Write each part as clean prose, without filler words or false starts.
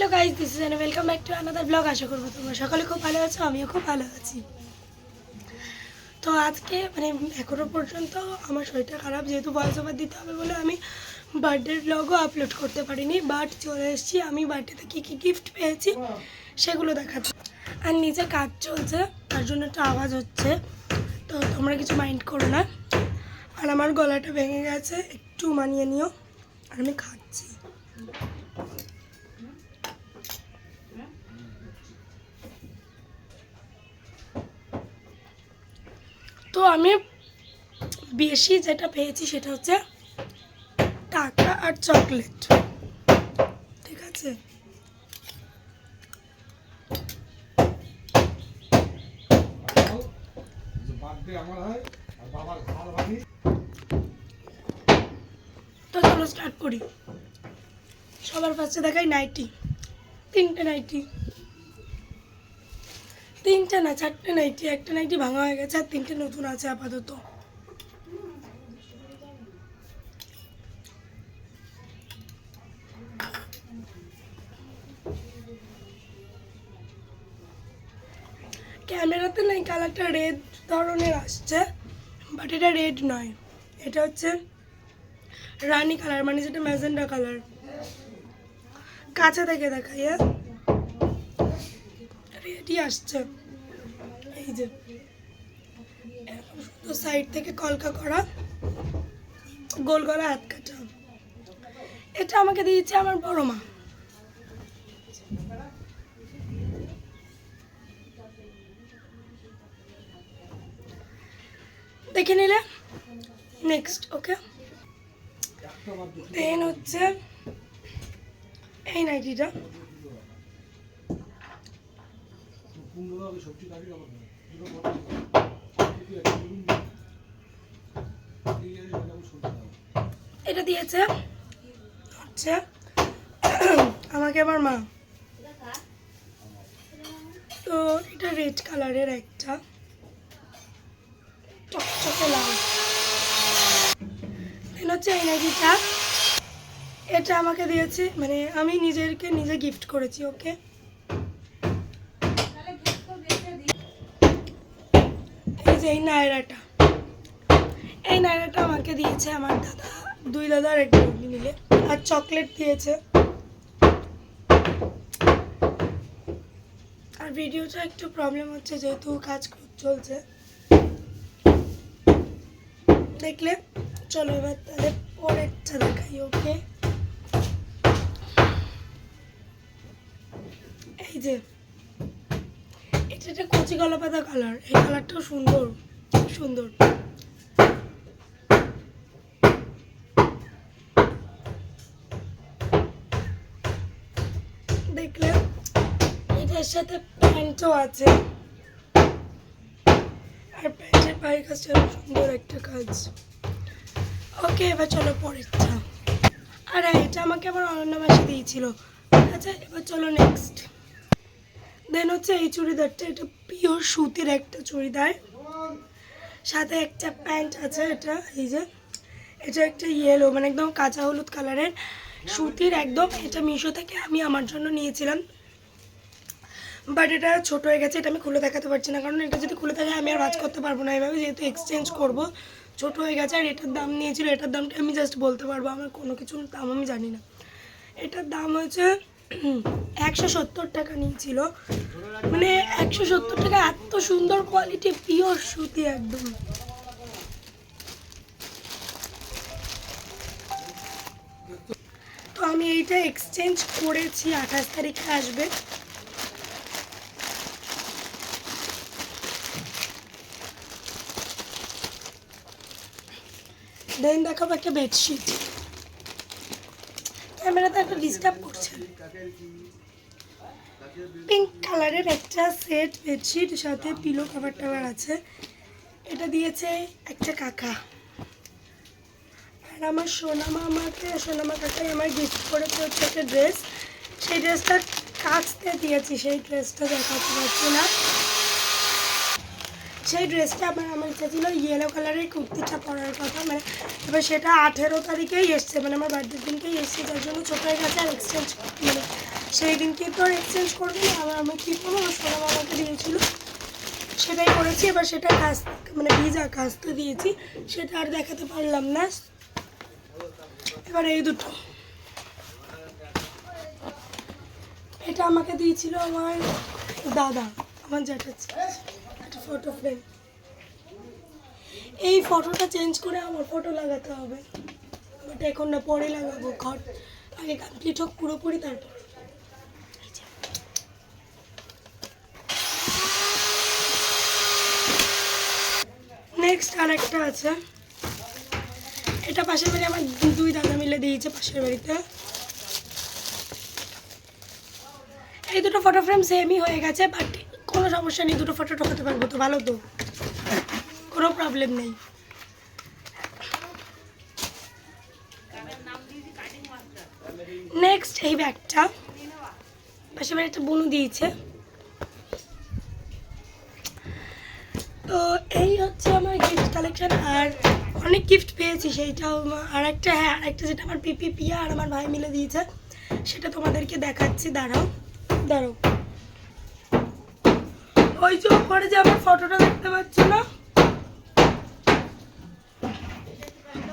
Hello guys, this is welcome back to another blog. আশা করবো তোমরা সকালে খুব ভালো আছো, আমিও খুব ভালো আছি। তো আজকে এখনো পর্যন্ত আমার শরীরটা খারাপ, যেহেতু ভয়েস ওভার দিতে হবে বলে আমি বার্থডের ব্লগও আপলোড করতে পারিনি। বাট চলে এসেছি, আমি বার্থডেতে কী কী গিফট পেয়েছি সেগুলো দেখাচ্ছি। আর নিচে কাজ চলছে, তার জন্য একটা আওয়াজ হচ্ছে, তো তোমরা কিছু মাইন্ড করো না। আর আমার গলাটা ভেঙে গেছে, একটু মানিয়ে নিও। আর আমি খাচ্ছি। তো আমি বেশি যেটা পেয়েছি সেটা হচ্ছে টাকা আর চকলেট, ঠিক আছে। তো চলো স্টার্ট করি। সবার ফার্স্টে দেখাই নাইটি। তিনটে নাইটি, তিনটে না চারটে নাইটি। একটা নাইটি ভাঙা হয়ে গেছে আর তিনটে নতুন আছে আপাতত। ক্যামেরাতে না এই কালারটা রেড ধরনের আসছে, বাট এটা রেড নয়, এটা হচ্ছে রানি কালার, মানে যেটা ম্যাজেন্ডা কালার। কাছে থেকে দেখাই, রেডই আসছে। এই যে শুধু সাইড থেকে কলকা করা, গোল গলা হাত কাটা। এটা আমাকে দিয়েছে আমার বড় মা। দেখে নিলে নেক্সট। ওকে, দেন হচ্ছে এই নাইটিটা। এটা দিয়েছে হচ্ছে আমাকে আমার মা। তো এটা রেড কালারের একটা চকচকে লাল। দেন হচ্ছে এই নাইটিটা, এটা আমাকে দিয়েছে, মানে আমি নিজে গিফট করেছি। ওকে, এই যে এই নায়রাটা, এই নায়রাটা আমাকে দিয়েছে আমার দাদা, দুই দাদা আর এক বৌদি মিলে। আর চকলেট দিয়েছে। আর ভিডিওটা একটু প্রবলেম হচ্ছে যেহেতু কাজ চলছে, দেখলে চলো এবার তাহলে পরেরটা দেখাই। ওকে, এই যে এটা একটা কচি কলা পাতা কালার, এই কালারটাও সুন্দর সুন্দর। দেখলে এটার সাথে প্যান্টও আছে, আর প্যান্টের পায়ের কাজটা সুন্দর একটা কাজ। ওকে, এবার চলো পরেরটা। আর এটা আমাকে আমার অনন্য মাসে দিয়েছিল। আচ্ছা, এবার চলো নেক্সট। দেন হচ্ছে এই চুড়িদারটা, এটা পিওর সুতির একটা চুড়িদার, সাথে একটা প্যান্ট আছে। এটা এই যে এটা একটা ইয়েলো, মানে একদম কাঁচা হলুদ কালারের সুতির একদম। এটা মিশো থেকে আমি আমার জন্য নিয়েছিলাম, বাট এটা ছোট হয়ে গেছে, এটা আমি খুলে দেখাতে পারছি না, কারণ এটা যদি খুলে থাকে আমি আর ভাঁজ করতে পারবো না এভাবে, যেহেতু এক্সচেঞ্জ করব। ছোট হয়ে গেছে। আর এটার দাম নিয়েছিল, এটার দামটা আমি জাস্ট বলতে পারবো, আমার কোনো কিছুর দাম আমি জানি না। এটার দাম হয়েছে 170 টাকা নিয়েছিল, মানে 170 টাকা। এত সুন্দর কোয়ালিটি, পিওর সুতি একদম। তো আমি এইটা এক্সচেঞ্জ করেছি, 28 তারিখে আসবে। দেন দেখাবো একটা বেডশিট। ক্যামেরাতে একটা ডিস্টার্ব করছে। পিঙ্ক কালারের একটা সেট বেডশিট, সাথে পিলো কভার টাভার আছে। এটা দিয়েছে একটা কাকা। আর আমার সোনামা কাকাই আমার গিফট করেছে হচ্ছে একটা ড্রেস। সেই ড্রেসটা কাচতে দিয়েছি, সেই ড্রেসটা দেখাতে পারছি না। সেই ড্রেসটা আমার ইচ্ছা ছিল ইয়েলো কালারের কুর্তিটা পরার কথা, মানে এবার সেটা 18 তারিখেই এসছে, মানে আমার বার্থডের দিনকেই এসছে, যার জন্য ছোটো হয়ে গেছে। আর এক্সচেঞ্জ মানে সেই দিনকে তো আর এক্সচেঞ্জ করবো না, আবার আমি কী করবো, আমার সোনা মামাকে দিয়েছিল সেটাই করেছি। এবার সেটা মানে ভিজা কাচতে দিয়েছি, সেটা আর দেখাতে পারলাম না। এবার এই দুটো, এটা আমাকে দিয়েছিল আমার দাদা, আমার জ্যাঠা, একটা ফটো ফ্রেম। এই ফটোটা চেঞ্জ করে আমার ফটো লাগাতে হবে, বাট এখন না, পরে লাগাবো, ঘর আগে কমপ্লিট হোক পুরোপুরি, তারপর। নেক্সট আর একটা আছে, এটা পাশের বাড়ি আমার দুই দাদা মিলে দিয়েছে, পাশের বাড়িতে। এই দুটো ফটো ফ্রেম সেমই হয়ে গেছে, বাট কোনো সমস্যা নেই, দুটো ফটো ঢোকাতে পারবো তো, ভালো তো, কোনো প্রবলেম নেই। নেক্সট এই ব্যাগটা পাশের বাড়ি একটা বোনু দিয়েছে। তো এই হচ্ছে আমার গিফট কালেকশন, আর অনেক গিফট পেয়েছি, সেইটাও আরেকটা, হ্যাঁ আরেকটা যেটা আমার পিয়া আর আমার ভাই মিলে দিয়েছে, সেটা তোমাদেরকে দেখাচ্ছি, দাঁড়াও। ওই যে ওপরে যে আমার ফটোটা দেখতে পাচ্ছ না,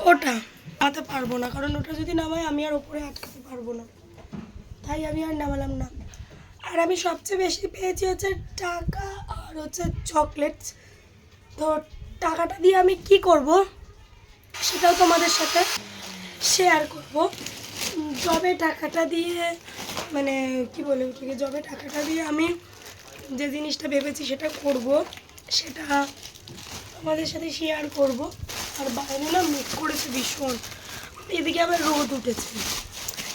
ওটা নামাতে পারবো না, কারণ ওটা যদি নামাই আমি আর ওপরে আটকাতে পারবো না, তাই আমি আর নামালাম না। আর আমি সবচেয়ে বেশি পেয়েছি হচ্ছে টাকা আর হচ্ছে চকলেটস। তো টাকাটা দিয়ে আমি কি করব সেটাও তোমাদের সাথে শেয়ার করব। জবে টাকাটা দিয়ে, মানে কি বলে ওটাকে, জবে টাকাটা দিয়ে আমি যে জিনিসটা ভেবেছি সেটা করব, সেটা তোমাদের সাথে শেয়ার করব। আর বাইরে না মেঘ করেছে ভীষণ, এদিকে আবার রোদ উঠেছে,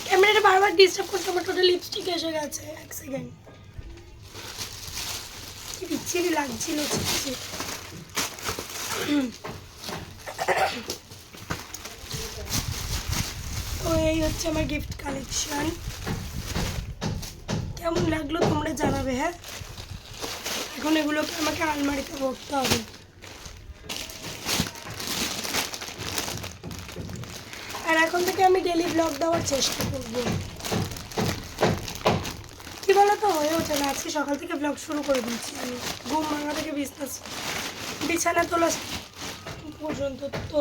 ক্যামেরাটা বারবার ডিস্টার্ব করছে, আমার টোটাল লিপস্টিক এসে গেছে। এক সেকেন্ড, কি বিচ্ছিরি লাগছিল। তো এই হচ্ছে আমার গিফট কালেকশন, কেমন লাগলো তোমরা জানাবে। হ্যাঁ, এখন এগুলোকে আমাকে আলমারিতে ভরতে হবে। আর এখন থেকে আমি ডেলি ব্লগ দেওয়ার চেষ্টা করব। কি বলো তো, হয়ে ওঠে না, আজকে সকাল থেকে ব্লগ শুরু করে দিয়েছি আমি, ঘুম ভাঙা থেকে বিছানা তোলা পর্যন্ত। তো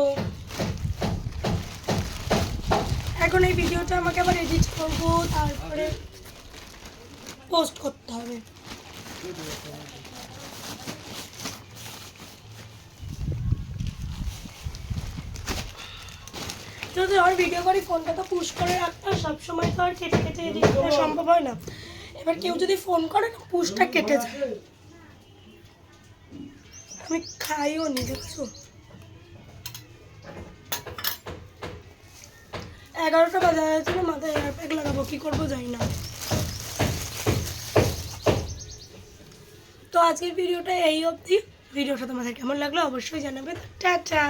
এখন এই ভিডিওটা আমাকে আবার এডিট করবো, তারপরে পোস্ট করতে হবে। যদি আর ভিডিও করি, ফোনটা তো পুশ করে রাখতে হয়, সবসময় তো আর কেটে কেটে এডিট করা সম্ভব হয় না। এবার কেউ যদি ফোন করে না, পুশটা কেটে যায়। আমি খাইও নি, দেখছো 11টা বাজা যাচ্ছিল, মাথায় এয়ার প্যাক লাগাবো, কি করবো জানি না। তো আজকের ভিডিওটা এই অবধি। ভিডিওটা তোমাদের কেমন লাগলো অবশ্যই জানাবে। টাটা।